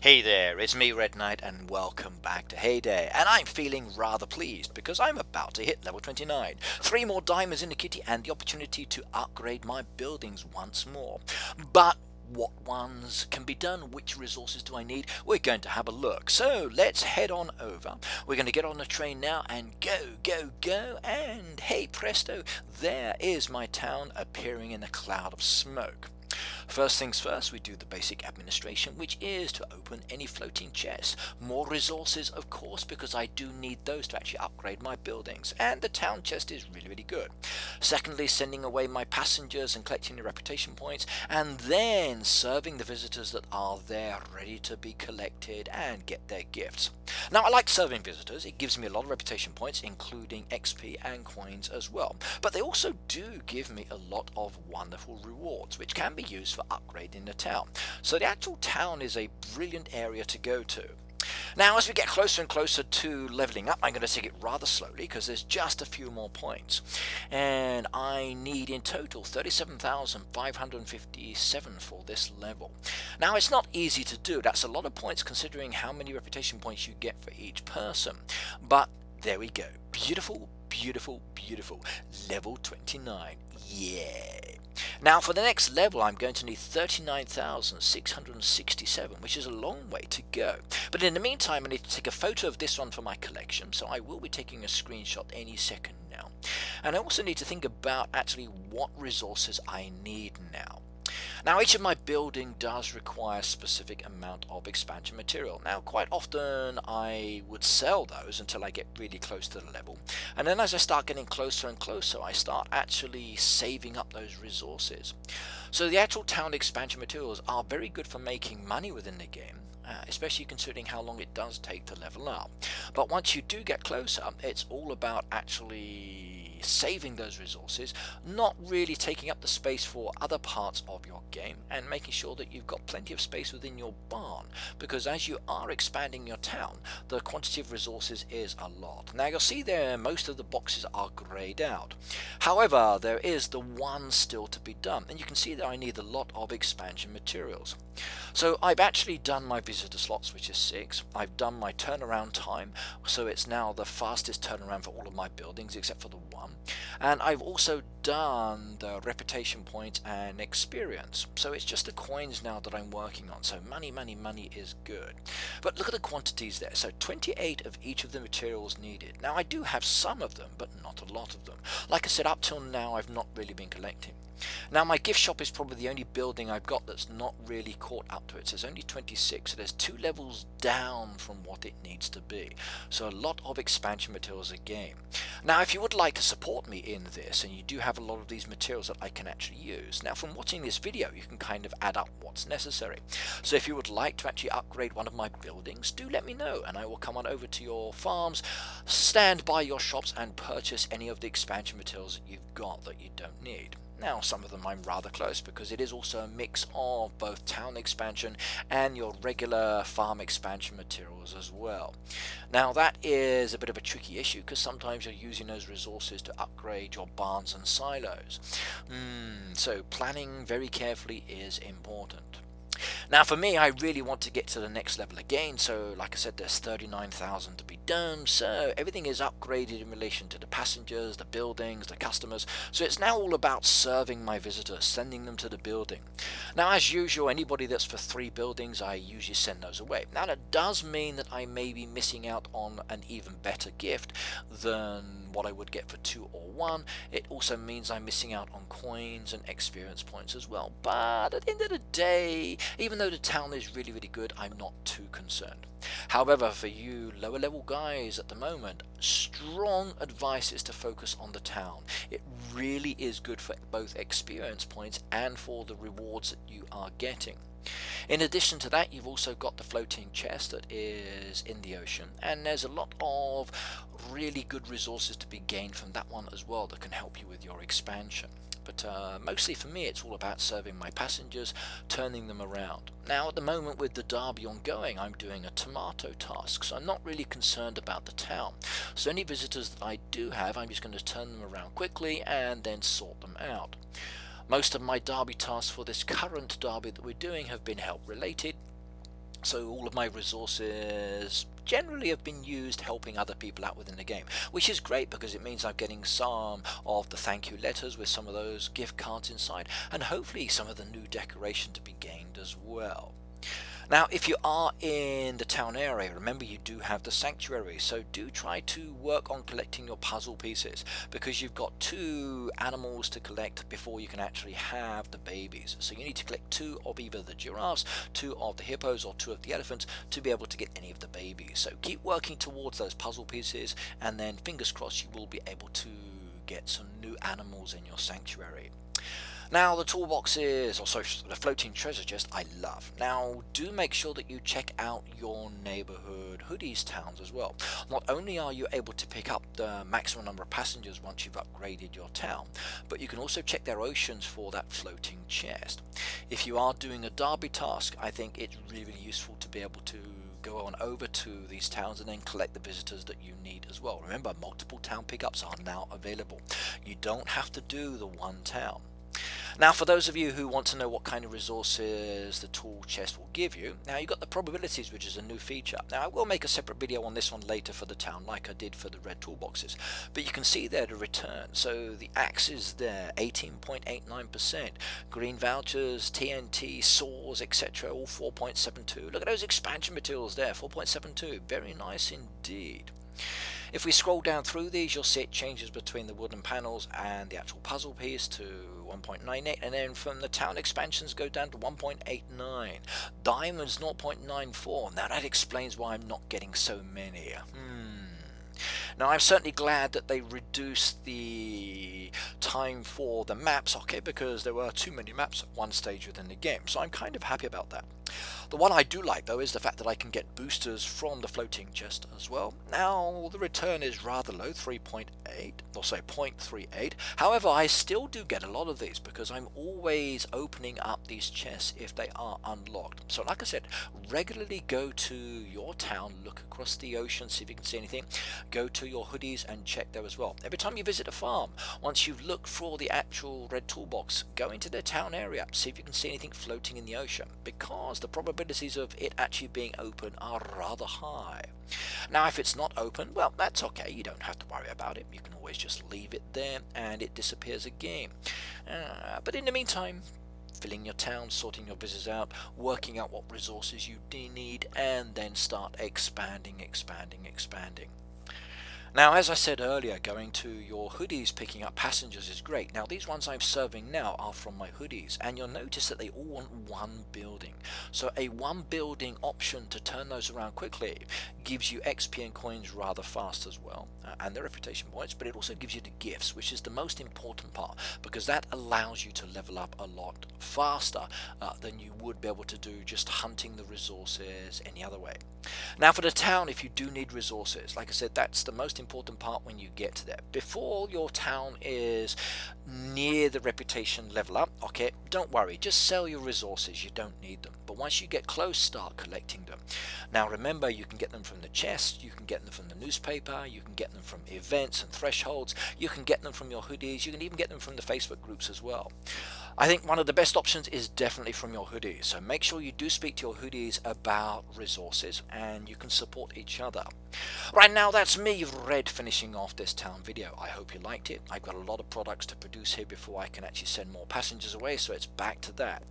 Hey there, it's me Red Knight and welcome back to Heyday, and I'm feeling rather pleased because I'm about to hit level 29. 3 more diamonds in the kitty and the opportunity to upgrade my buildings once more. But what ones can be done? Which resources do I need? We're going to have a look. So let's head on over. We're going to get on the train now and go, and hey presto, there is my town appearing in a cloud of smoke. First things first, we do the basic administration, which is to open any floating chests. More resources, of course, because I do need those to actually upgrade my buildings, and the town chest is really good. Secondly, sending away my passengers and collecting the reputation points, and then serving the visitors that are there ready to be collected and get their gifts. Now, I like serving visitors. It gives me a lot of reputation points, including XP and coins as well, but they also do give me a lot of wonderful rewards, which can be used for upgrading the town. So the actual town is a brilliant area to go to. Now, as we get closer and closer to leveling up, I'm going to take it rather slowly because there's just a few more points. And I need in total 37,557 for this level. Now, it's not easy to do. That's a lot of points considering how many reputation points you get for each person. But there we go. Beautiful. Level 29. Yay! Now for the next level I'm going to need 39,667, which is a long way to go. But in the meantime I need to take a photo of this one for my collection, so I will be taking a screenshot any second now. And I also need to think about actually what resources I need now. Now each of my building does require a specific amount of expansion material. Now quite often I would sell those until I get really close to the level, and then as I start getting closer and closer I start actually saving up those resources. So the actual town expansion materials are very good for making money within the game. Especially considering how long it does take to level up. But once you do get closer, it's all about actually saving those resources, not really taking up the space for other parts of your game, and making sure that you've got plenty of space within your barn, because as you are expanding your town, the quantity of resources is a lot. Now you'll see there most of the boxes are greyed out. However, there is the one still to be done, and you can see that I need a lot of expansion materials. So I've actually done my visitor slots, which is 6. I've done my turnaround time, so it's now the fastest turnaround for all of my buildings except for the one. And I've also done the reputation points and experience. So it's just the coins now that I'm working on. So money is good. But look at the quantities there. So 28 of each of the materials needed. Now I do have some of them, but not a lot of them. Like I said, up till now I've not really been collecting. Now my gift shop is probably the only building I've got that's not really caught up to it. So there's only 26, so there's 2 levels down from what it needs to be. So a lot of expansion materials again. Now if you would like to support me in this, and you do have a lot of these materials that I can actually use. Now from watching this video you can kind of add up what's necessary. So if you would like to actually upgrade one of my buildings, do let me know and I will come on over to your farms, stand by your shops and purchase any of the expansion materials that you've got that you don't need. Now some of them I'm rather close because it is also a mix of both town expansion and your regular farm expansion materials as well. Now that is a bit of a tricky issue because sometimes you're using those resources to upgrade your barns and silos. So planning very carefully is important. Now for me, I really want to get to the next level again, so like I said, there's 39,000 to be done, so everything is upgraded in relation to the passengers, the buildings, the customers, so it's now all about serving my visitors, sending them to the building. Now as usual, anybody that's for 3 buildings, I usually send those away. Now that does mean that I may be missing out on an even better gift than what I would get for 2 or 1. It also means I'm missing out on coins and experience points as well, but at the end of the day, even though the town is really good, I'm not too concerned. However, for you lower level guys at the moment, strong advice is to focus on the town. It really is good for both experience points and for the rewards that you are getting. In addition to that, you've also got the floating chest that is in the ocean, and there's a lot of really good resources to be gained from that one as well that can help you with your expansion. But mostly for me it's all about serving my passengers, turning them around. Now at the moment with the derby ongoing, I'm doing a tomato task, so I'm not really concerned about the town. So any visitors that I do have, I'm just going to turn them around quickly and then sort them out. Most of my derby tasks for this current derby that we're doing have been help related, So all of my resources generally have been used helping other people out within the game, which is great because it means I'm getting some of the thank you letters with some of those gift cards inside, and hopefully some of the new decoration to be gained as well. Now, if you are in the town area, remember you do have the sanctuary, so do try to work on collecting your puzzle pieces, because you've got 2 animals to collect before you can actually have the babies. So you need to collect 2 of either the giraffes, 2 of the hippos, or 2 of the elephants to be able to get any of the babies. So keep working towards those puzzle pieces, and then fingers crossed you will be able to get some new animals in your sanctuary. Now, the toolboxes, or sorry, the floating treasure chest, I love. Now, do make sure that you check out your neighborhood hoodies towns as well. Not only are you able to pick up the maximum number of passengers once you've upgraded your town, but you can also check their oceans for that floating chest. If you are doing a derby task, I think it's really useful to be able to go on over to these towns and then collect the visitors that you need as well. Remember, multiple town pickups are now available. You don't have to do the one town. Now, for those of you who want to know what kind of resources the tool chest will give you, now you've got the probabilities, which is a new feature. Now, I will make a separate video on this one later for the town, like I did for the red toolboxes, but you can see there the return. So the axe is there, 18.89%, green vouchers, TNT, saws, etc., all 4.72. Look at those expansion materials there, 4.72, very nice indeed. If we scroll down through these, you'll see it changes between the wooden panels and the actual puzzle piece to 1.98, and then from the town expansions go down to 1.89. Diamonds 0.94. Now that explains why I'm not getting so many. Now, I'm certainly glad that they reduced the time for the maps, okay, because there were too many maps at one stage within the game, so I'm kind of happy about that. The one I do like, though, is the fact that I can get boosters from the floating chest as well. Now, the return is rather low, 3.8, or say 0.38. However, I still do get a lot of these because I'm always opening up these chests if they are unlocked. So, like I said, regularly go to your town, look across the ocean, see if you can see anything. Go to your hoodies and check there as well. Every time you visit a farm, once you've looked for the actual red toolbox, go into the town area, see if you can see anything floating in the ocean, because the probabilities of it actually being open are rather high. Now, if it's not open, well, that's okay, you don't have to worry about it. You can always just leave it there and it disappears again. But in the meantime, filling your town, sorting your visitors out, working out what resources you do need, and then start expanding. Now, as I said earlier, going to your hoodies, picking up passengers is great. Now, these ones I'm serving now are from my hoodies, and you'll notice that they all want one building. So a one building option to turn those around quickly gives you XP and coins rather fast as well, and the reputation points, but it also gives you the gifts, which is the most important part, because that allows you to level up a lot faster than you would be able to do just hunting the resources any other way. Now, for the town, if you do need resources, like I said, that's the most important part when you get to there. Before your town is near the reputation level up, okay, don't worry, just sell your resources, you don't need them. But once you get close, start collecting them. Now remember, you can get them from the chest, you can get them from the newspaper, you can get them from events and thresholds, you can get them from your hoodies, you can even get them from the Facebook groups as well. I think one of the best options is definitely from your hoodies, so make sure you do speak to your hoodies about resources and you can support each other. Right now, that's me, Red, finishing off this town video. I hope you liked it. I've got a lot of products to produce here before I can actually send more passengers away, so it's back to that.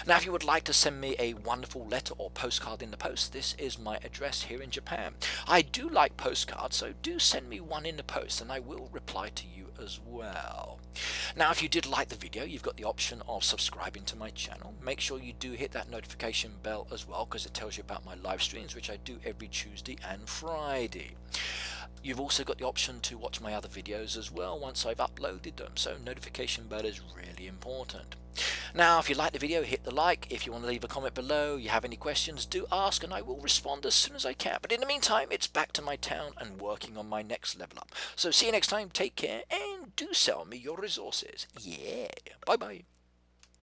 Now, if you would like to send me a wonderful letter or postcard in the post, this is my address here in Japan. I do like postcards, so do send me one in the post and I will reply to you as well. Now, if you did like the video, you've got the option of subscribing to my channel. Make sure you do hit that notification bell as well, because it tells you about my live streams, which I do every Tuesday and Friday. You've also got the option to watch my other videos as well once I've uploaded them, so notification bell is really important. Now, if you like the video, hit the like. If you want to leave a comment below, you have any questions, do ask and I will respond as soon as I can. But in the meantime, it's back to my town and working on my next level up. So see you next time, take care, and do sell me your resources. Yeah, bye bye.